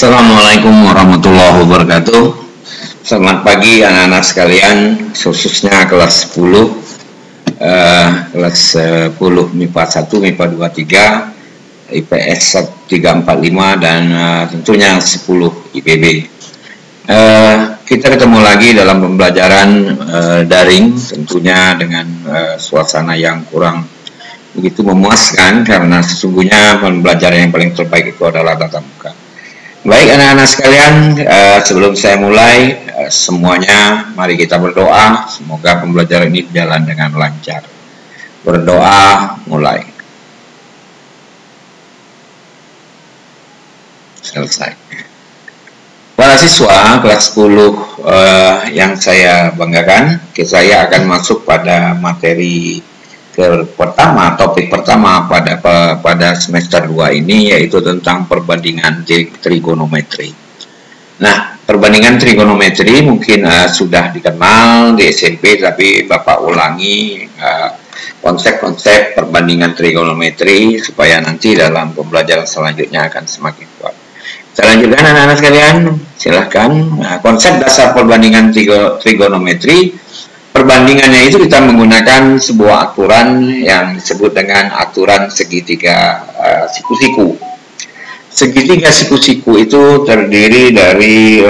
Assalamualaikum warahmatullahi wabarakatuh. Selamat pagi anak-anak sekalian, khususnya kelas 10, kelas 10 MIPA 1, MIPA 2, 3, IPS 345, dan tentunya 10 IPB. Kita ketemu lagi dalam pembelajaran daring, tentunya dengan suasana yang kurang begitu memuaskan, karena sesungguhnya pembelajaran yang paling terbaik itu adalah tatap muka. Baik anak-anak sekalian, sebelum saya mulai, semuanya mari kita berdoa, semoga pembelajaran ini berjalan dengan lancar. Berdoa, mulai. Selesai. Para siswa kelas 10 yang saya banggakan, saya akan masuk pada materi topik pertama pada semester 2 ini, yaitu tentang perbandingan trigonometri. Nah, perbandingan trigonometri mungkin sudah dikenal di SMP, tapi Bapak ulangi konsep-konsep perbandingan trigonometri supaya nanti dalam pembelajaran selanjutnya akan semakin kuat. Saya lanjutkan anak-anak sekalian, silahkan. Konsep dasar perbandingan trigonometri. Perbandingannya itu kita menggunakan sebuah aturan yang disebut dengan aturan segitiga siku-siku. Segitiga siku-siku itu terdiri dari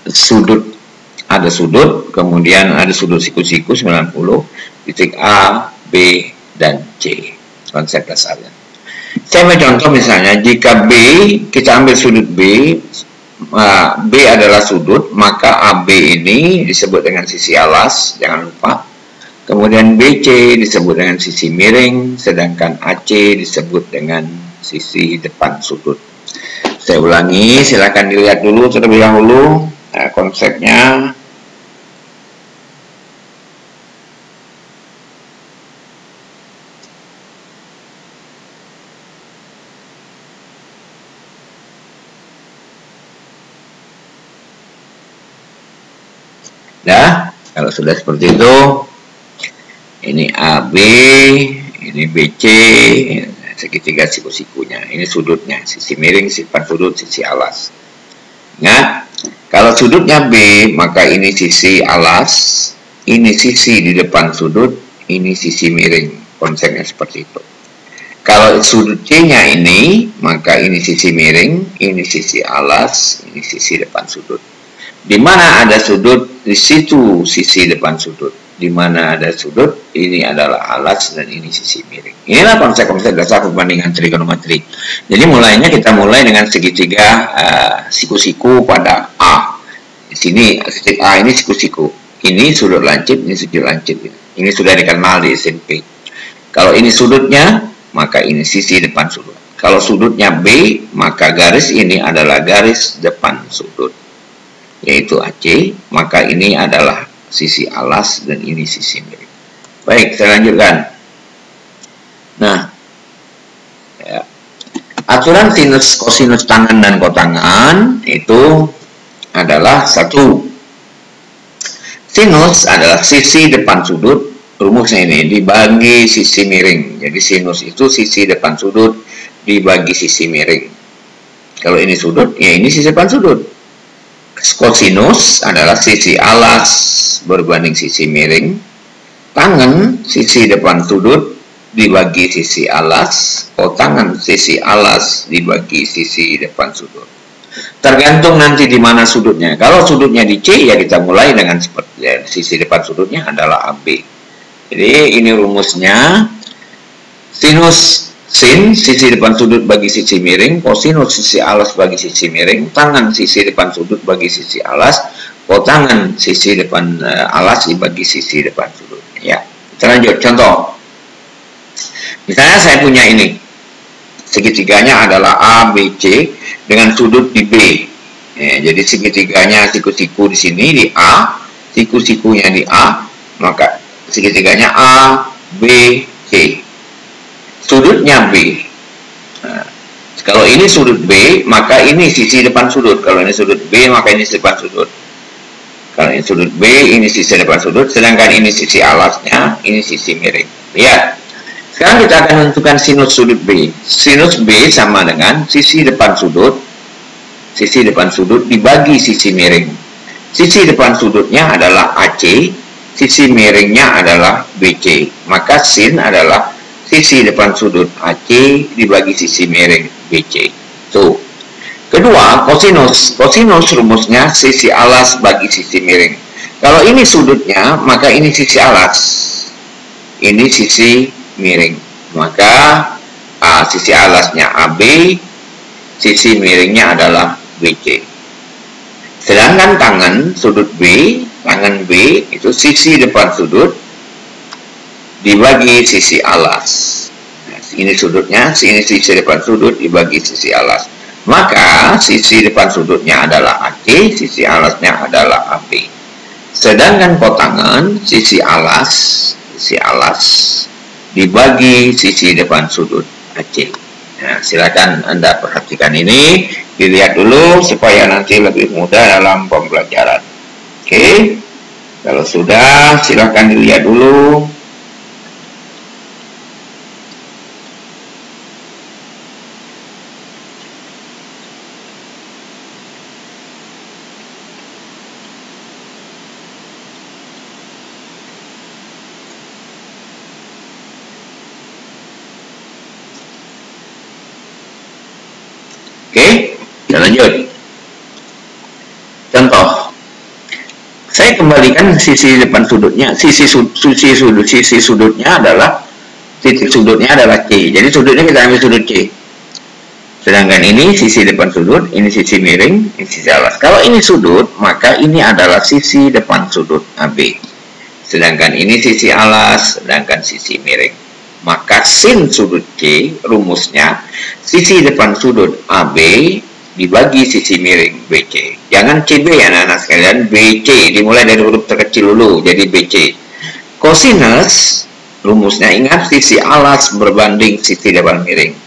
sudut, ada sudut, kemudian ada sudut siku-siku 90, titik A, B, dan C. Konsep dasarnya. Saya mencontoh misalnya, jika B, kita ambil sudut B, B adalah sudut, maka AB ini disebut dengan sisi alas, jangan lupa. Kemudian BC disebut dengan sisi miring, sedangkan AC disebut dengan sisi depan sudut. Saya ulangi, silakan dilihat dulu terlebih dahulu konsepnya. Nah, kalau sudah seperti itu, ini AB, ini BC, segitiga siku-sikunya. Ini sudutnya, sisi miring, sisi depan sudut, sisi alas. Ingat, kalau sudutnya B, maka ini sisi alas, ini sisi di depan sudut, ini sisi miring. Konsepnya seperti itu. Kalau sudut C-nya ini, maka ini sisi miring, ini sisi alas, ini sisi depan sudut. Di mana ada sudut, di situ sisi depan sudut. Di mana ada sudut, ini adalah alas dan ini sisi miring. Inilah konsep-konsep dasar perbandingan trigonometri. Jadi kita mulai dengan segitiga siku-siku pada A. Di sini titik A ini siku-siku. Ini sudut lancip, ini sudut lancip. Ini sudah dikenal di SMP. Kalau ini sudutnya, maka ini sisi depan sudut. Kalau sudutnya B, maka garis ini adalah garis depan sudut, yaitu AC, maka ini adalah sisi alas dan ini sisi miring. Baik, saya lanjutkan. Nah, ya, aturan sinus, kosinus tangen dan kotangan itu adalah satu. Sinus adalah sisi depan sudut, rumusnya ini dibagi sisi miring. Jadi sinus itu sisi depan sudut dibagi sisi miring. Kalau ini sudut, ya ini sisi depan sudut. Kosinus adalah sisi alas berbanding sisi miring. Tangen sisi depan sudut dibagi sisi alas. Kotangan sisi alas dibagi sisi depan sudut. Tergantung nanti di mana sudutnya. Kalau sudutnya di C, ya kita mulai dengan seperti ya, sisi depan sudutnya adalah AB. Jadi ini rumusnya. Sinus sin, sisi depan sudut bagi sisi miring, kosinus sisi alas bagi sisi miring, tangan sisi depan sudut bagi sisi alas, kotangan sisi depan alas dibagi sisi depan sudut. Ya, kita lanjut. Contoh, misalnya saya punya ini, segitiganya adalah A, B, C dengan sudut di B. Ya, jadi segitiganya siku-siku di sini di A, siku-sikunya di A, maka segitiganya A, B, C. Sudutnya B. Nah, kalau ini sudut B, maka ini sisi depan sudut. Kalau ini sudut B, maka ini sisi depan sudut. Kalau ini sudut B, ini sisi depan sudut. Sedangkan ini sisi alasnya, ini sisi miring. Lihat, Sekarang kita akan menentukan sinus sudut B. Sinus B sama dengan sisi depan sudut dibagi sisi miring. Sisi depan sudutnya adalah AC, sisi miringnya adalah BC. Maka sin adalah sisi depan sudut AC dibagi sisi miring BC. Tuh. Kedua, kosinus. Kosinus rumusnya sisi alas bagi sisi miring. Kalau ini sudutnya, maka ini sisi alas. Ini sisi miring. Maka sisi alasnya AB, sisi miringnya adalah BC. Sedangkan tangan sudut B, tangan B itu sisi depan sudut dibagi sisi alas. Nah, ini sudutnya, ini sisi depan sudut dibagi sisi alas. Maka sisi depan sudutnya adalah AC, sisi alasnya adalah AB. Sedangkan kotangan sisi alas dibagi sisi depan sudut AC. Nah, silakan Anda perhatikan ini, dilihat dulu supaya nanti lebih mudah dalam pembelajaran. Oke, kalau sudah silakan dilihat dulu. Oke, kita lanjut. Contoh, saya kembalikan sisi depan sudutnya, sisi sudutnya adalah titik sudutnya adalah C. Jadi sudutnya kita ambil sudut C. Sedangkan ini sisi depan sudut, ini sisi miring, ini sisi alas. Kalau ini sudut, maka ini adalah sisi depan sudut AB. Sedangkan ini sisi alas, sedangkan sisi miring. Maka sin sudut C rumusnya sisi depan sudut AB dibagi sisi miring BC. Jangan CB ya anak-anak sekalian, BC dimulai dari huruf terkecil dulu jadi BC. Kosinus rumusnya ingat sisi alas berbanding sisi depan miring.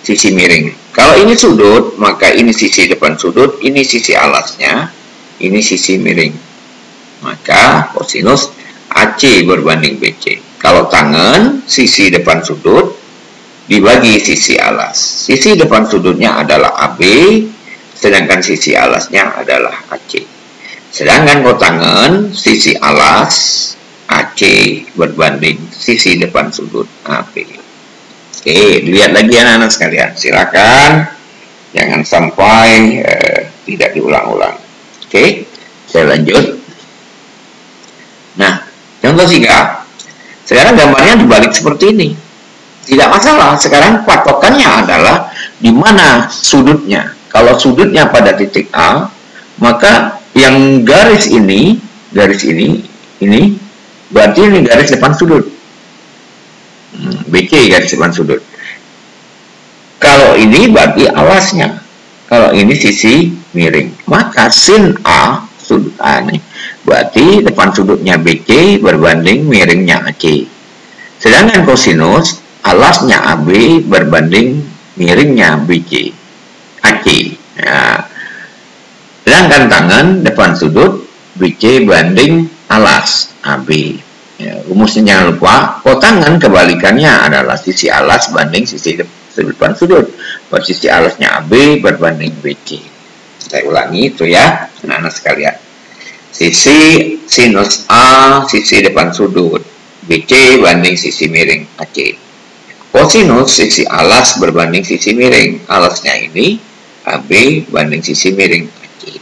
Sisi miring. Kalau ini sudut, maka ini sisi depan sudut, ini sisi alasnya, ini sisi miring. Maka kosinus AC berbanding BC. Kalau tangan, sisi depan sudut dibagi sisi alas. Sisi depan sudutnya adalah AB, sedangkan sisi alasnya adalah AC. Sedangkan kalau tangan, sisi alas AC berbanding sisi depan sudut AB. Oke, lihat lagi anak-anak sekalian. Silakan, jangan sampai tidak diulang-ulang. Oke, saya lanjut. Nah, contoh 3. Sekarang gambarnya dibalik seperti ini. Tidak masalah. Sekarang patokannya adalah di mana sudutnya. Kalau sudutnya pada titik A, maka yang garis ini berarti ini garis depan sudut. BC garis depan sudut. Kalau ini berarti alasnya. Kalau ini sisi miring. Maka sin A, sudut A ini, berarti depan sudutnya BC berbanding miringnya AC. Sedangkan kosinus alasnya AB berbanding miringnya BC AC. Nah, sedangkan tangan depan sudut BC banding alas AB. Ya, rumusnya jangan lupa, kotangan kebalikannya adalah sisi alas banding sisi depan sudut. Sisi alasnya AB berbanding BC. Saya ulangi itu ya, anak-anak sekalian. Sisi sinus A, sisi depan sudut, BC banding sisi miring AC. Kosinus sisi alas berbanding sisi miring, alasnya ini AB banding sisi miring AC.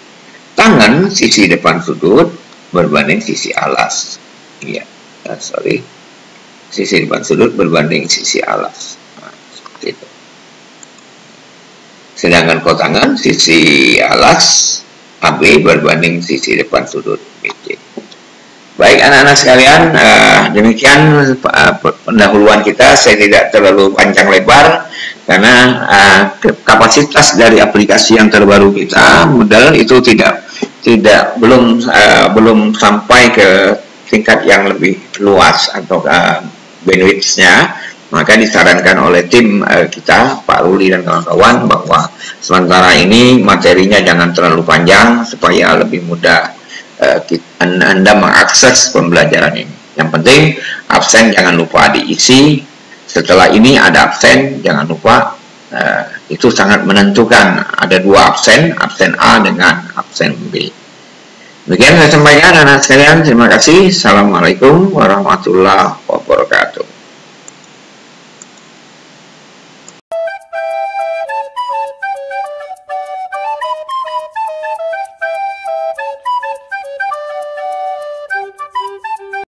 Tangan sisi depan sudut berbanding sisi alas. Iya, sisi depan sudut berbanding sisi alas. Nah, seperti itu. Sedangkan kotangan sisi alas AB berbanding sisi depan sudut BC. Baik anak-anak sekalian, demikian pendahuluan kita. Saya tidak terlalu panjang lebar karena kapasitas dari aplikasi yang terbaru kita Moodle itu belum sampai ke tingkat yang lebih luas atau bandwidth-nya. Maka disarankan oleh tim kita, Pak Ruli dan kawan-kawan, bahwa sementara ini materinya jangan terlalu panjang supaya lebih mudah Anda mengakses pembelajaran ini. Yang penting absen jangan lupa diisi, setelah ini ada absen, jangan lupa itu sangat menentukan. Ada dua absen A dengan absen B. Demikian saya sampaikan anak sekalian, terima kasih. Assalamualaikum warahmatullahi wabarakatuh.